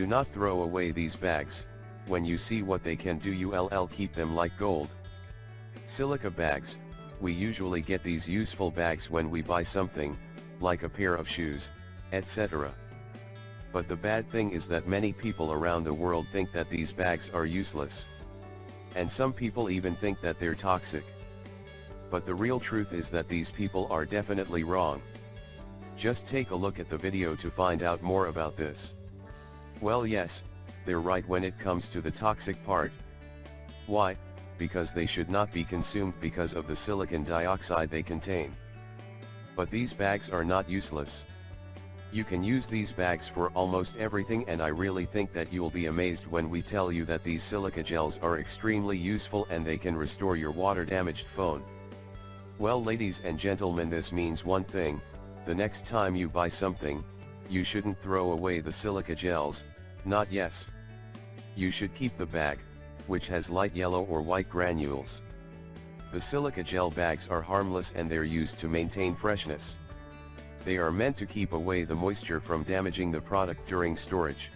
Do not throw away these bags. When you see what they can do, you'll keep them like gold. Silica bags. We usually get these useful bags when we buy something, like a pair of shoes, etc. But the bad thing is that many people around the world think that these bags are useless. And some people even think that they're toxic. But the real truth is that these people are definitely wrong. Just take a look at the video to find out more about this. Well, yes, they're right when it comes to the toxic part. Why? Because they should not be consumed because of the silicon dioxide they contain. But these bags are not useless. You can use these bags for almost everything, and I really think that you'll be amazed when we tell you that these silica gels are extremely useful and they can restore your water-damaged phone. Well, ladies and gentlemen, this means one thing: the next time you buy something, you shouldn't throw away the silica gels, not yes. You should keep the bag, which has light yellow or white granules. The silica gel bags are harmless and they're used to maintain freshness. They are meant to keep away the moisture from damaging the product during storage.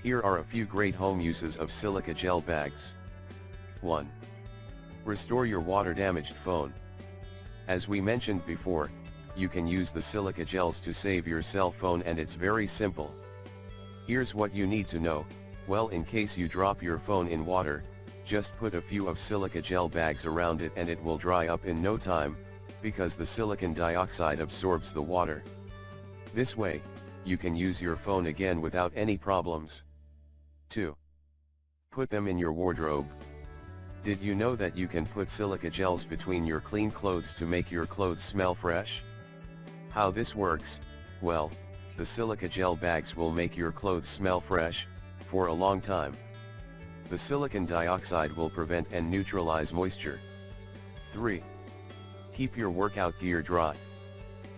Here are a few great home uses of silica gel bags. 1. Restore your water-damaged phone. As we mentioned before, you can use the silica gels to save your cell phone, and it's very simple. Here's what you need to know. Well, in case you drop your phone in water, just put a few of silica gel bags around it and it will dry up in no time, because the silicon dioxide absorbs the water. This way, you can use your phone again without any problems. 2. Put them in your wardrobe. Did you know that you can put silica gels between your clean clothes to make your clothes smell fresh? How this works? Well, the silica gel bags will make your clothes smell fresh, for a long time. The silicon dioxide will prevent and neutralize moisture. 3. Keep your workout gear dry.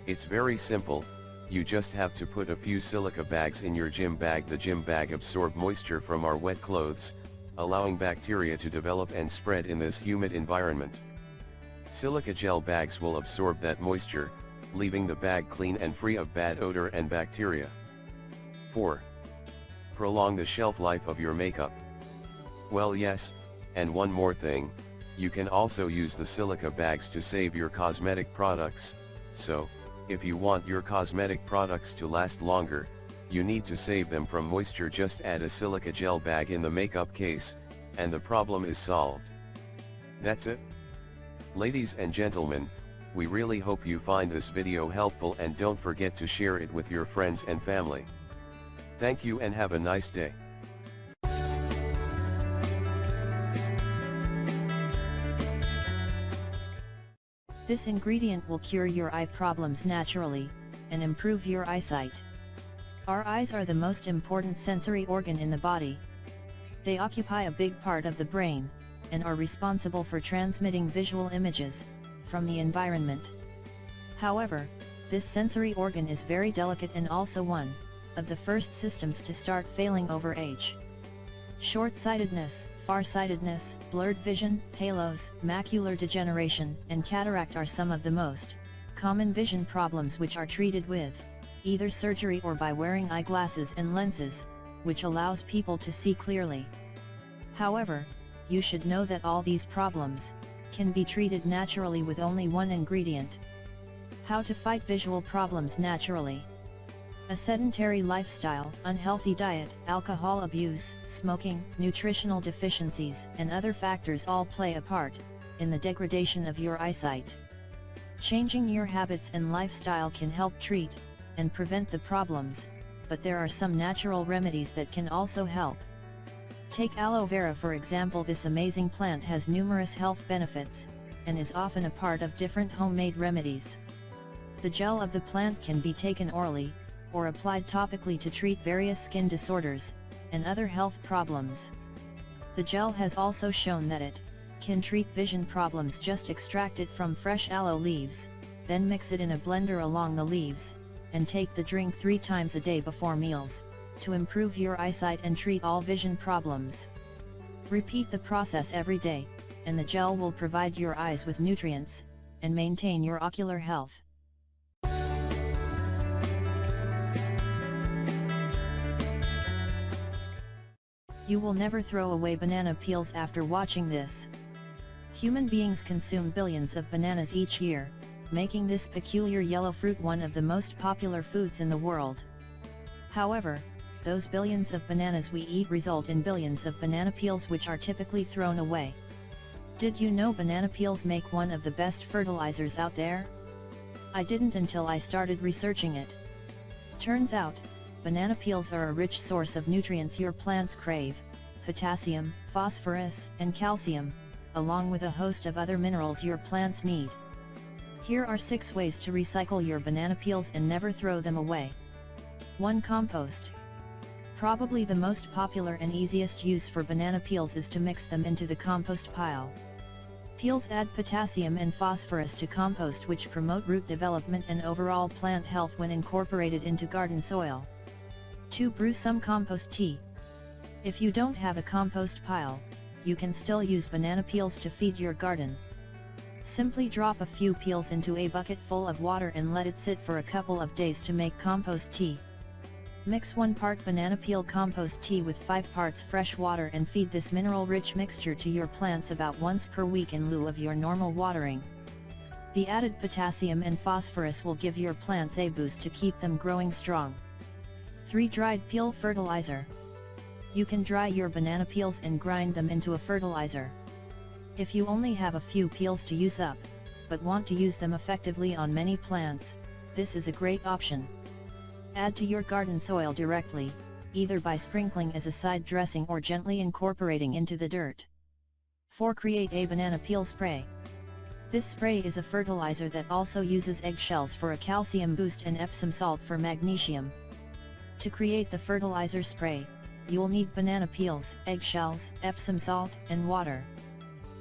It's very simple, you just have to put a few silica bags in your gym bag. The gym bag absorbs moisture from our wet clothes, allowing bacteria to develop and spread in this humid environment. Silica gel bags will absorb that moisture, leaving the bag clean and free of bad odor and bacteria. 4. Prolong the shelf life of your makeup. Well, yes, and one more thing, you can also use the silica bags to save your cosmetic products. So, if you want your cosmetic products to last longer, you need to save them from moisture. Just add a silica gel bag in the makeup case, and the problem is solved. That's it. Ladies and gentlemen, we really hope you find this video helpful, and don't forget to share it with your friends and family. Thank you and have a nice day. This ingredient will cure your eye problems naturally, and improve your eyesight. Our eyes are the most important sensory organ in the body. They occupy a big part of the brain, and are responsible for transmitting visual images from the environment. However, this sensory organ is very delicate and also one of the first systems to start failing over age. Short-sightedness, farsightedness, blurred vision, halos, macular degeneration, and cataract are some of the most common vision problems which are treated with either surgery or by wearing eyeglasses and lenses, which allows people to see clearly. However, you should know that all these problems can be treated naturally with only one ingredient. How to fight visual problems naturally? A sedentary lifestyle, unhealthy diet, alcohol abuse, smoking, nutritional deficiencies, and other factors all play a part in the degradation of your eyesight. Changing your habits and lifestyle can help treat and prevent the problems, but there are some natural remedies that can also help. Take aloe vera for example. This amazing plant has numerous health benefits, and is often a part of different homemade remedies. The gel of the plant can be taken orally, or applied topically to treat various skin disorders, and other health problems. The gel has also shown that it can treat vision problems. Just extract it from fresh aloe leaves, then mix it in a blender along the leaves, and take the drink 3 times a day before meals, to improve your eyesight and treat all vision problems. Repeat the process every day, and the gel will provide your eyes with nutrients, and maintain your ocular health. You will never throw away banana peels after watching this. Human beings consume billions of bananas each year, making this peculiar yellow fruit one of the most popular foods in the world. However, those billions of bananas we eat result in billions of banana peels which are typically thrown away. Did you know banana peels make one of the best fertilizers out there? I didn't until I started researching it. Turns out, banana peels are a rich source of nutrients your plants crave: potassium, phosphorus, and calcium, along with a host of other minerals your plants need. Here are 6 ways to recycle your banana peels and never throw them away. 1. Compost. Probably the most popular and easiest use for banana peels is to mix them into the compost pile. Peels add potassium and phosphorus to compost, which promote root development and overall plant health when incorporated into garden soil. 2. Brew some compost tea. If you don't have a compost pile, you can still use banana peels to feed your garden. Simply drop a few peels into a bucket full of water and let it sit for a couple of days to make compost tea. Mix 1 part banana peel compost tea with 5 parts fresh water and feed this mineral-rich mixture to your plants about once per week in lieu of your normal watering. The added potassium and phosphorus will give your plants a boost to keep them growing strong. 3. Dried peel fertilizer. You can dry your banana peels and grind them into a fertilizer. If you only have a few peels to use up, but want to use them effectively on many plants, this is a great option. Add to your garden soil directly, either by sprinkling as a side dressing or gently incorporating into the dirt. 4. Create a banana peel spray. This spray is a fertilizer that also uses eggshells for a calcium boost and Epsom salt for magnesium. To create the fertilizer spray, you'll need banana peels, eggshells, Epsom salt, and water.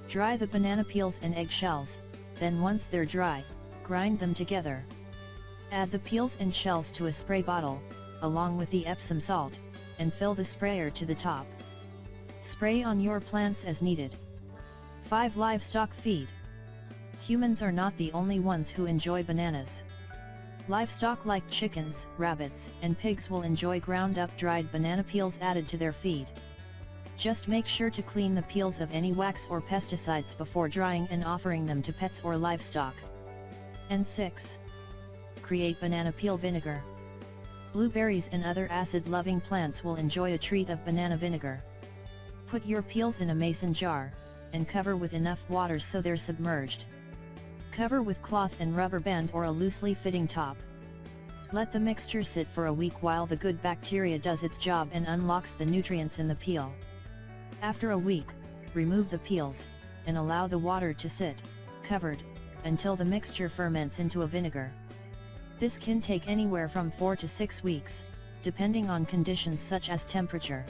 Dry the banana peels and eggshells, then once they're dry, grind them together. Add the peels and shells to a spray bottle, along with the Epsom salt, and fill the sprayer to the top. Spray on your plants as needed. 5. Livestock feed. Humans are not the only ones who enjoy bananas. Livestock like chickens, rabbits, and pigs will enjoy ground-up dried banana peels added to their feed. Just make sure to clean the peels of any wax or pesticides before drying and offering them to pets or livestock. And 6. Create banana peel vinegar. Blueberries and other acid-loving plants will enjoy a treat of banana vinegar. Put your peels in a mason jar, and cover with enough water so they're submerged. Cover with cloth and rubber band or a loosely fitting top. Let the mixture sit for a week while the good bacteria does its job and unlocks the nutrients in the peel. After a week, remove the peels, and allow the water to sit, covered, until the mixture ferments into a vinegar. This can take anywhere from 4 to 6 weeks, depending on conditions such as temperature.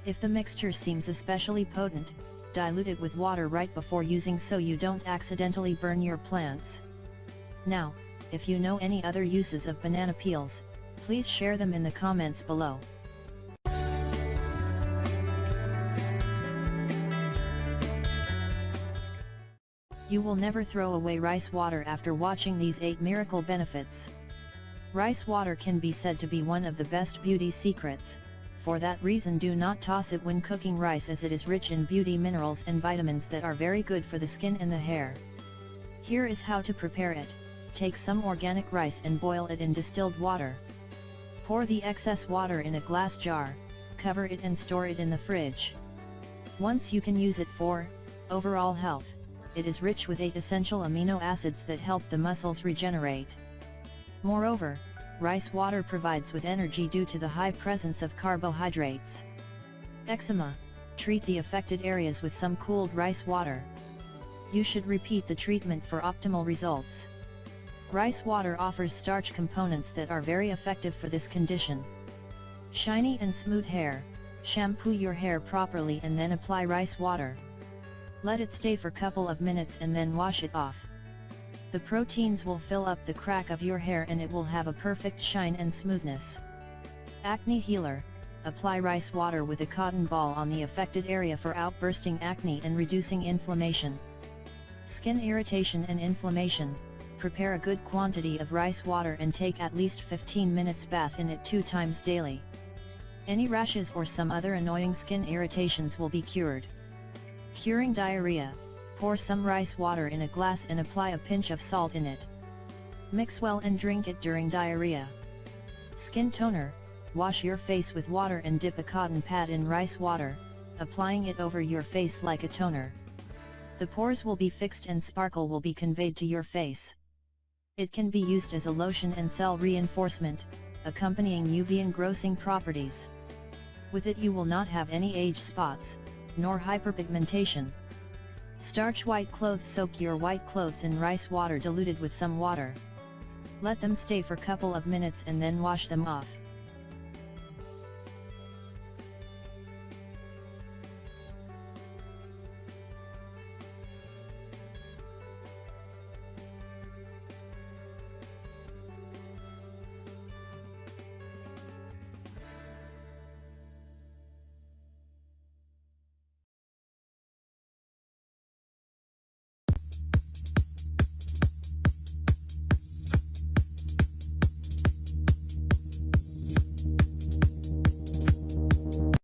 If the mixture seems especially potent, dilute it with water right before using so you don't accidentally burn your plants. Now, if you know any other uses of banana peels, please share them in the comments below. You will never throw away rice water after watching these 8 miracle benefits. Rice water can be said to be one of the best beauty secrets. For that reason, do not toss it when cooking rice, as it is rich in beauty minerals and vitamins that are very good for the skin and the hair. Here is how to prepare it. Take some organic rice and boil it in distilled water. Pour the excess water in a glass jar, cover it and store it in the fridge. Once you can use it for overall health, it is rich with 8 essential amino acids that help the muscles regenerate. Moreover, rice water provides with energy due to the high presence of carbohydrates. Eczema. Treat the affected areas with some cooled rice water. You should repeat the treatment for optimal results. Rice water offers starch components that are very effective for this condition. Shiny and smooth hair. Shampoo your hair properly and then apply rice water. Let it stay for a couple of minutes and then wash it off. The proteins will fill up the crack of your hair and it will have a perfect shine and smoothness. Acne healer. Apply rice water with a cotton ball on the affected area for outbursting acne and reducing inflammation. Skin irritation and inflammation. Prepare a good quantity of rice water and take at least 15 minutes bath in it 2 times daily. Any rashes or some other annoying skin irritations will be cured. Curing diarrhea, pour some rice water in a glass and apply a pinch of salt in it. Mix well and drink it during diarrhea. Skin toner, wash your face with water and dip a cotton pad in rice water, applying it over your face like a toner. The pores will be fixed and sparkle will be conveyed to your face. It can be used as a lotion and cell reinforcement, accompanying UV engrossing properties. With it you will not have any age spots, nor hyperpigmentation. Starch white clothes. Soak your white clothes in rice water diluted with some water. Let them stay for couple of minutes and then wash them off.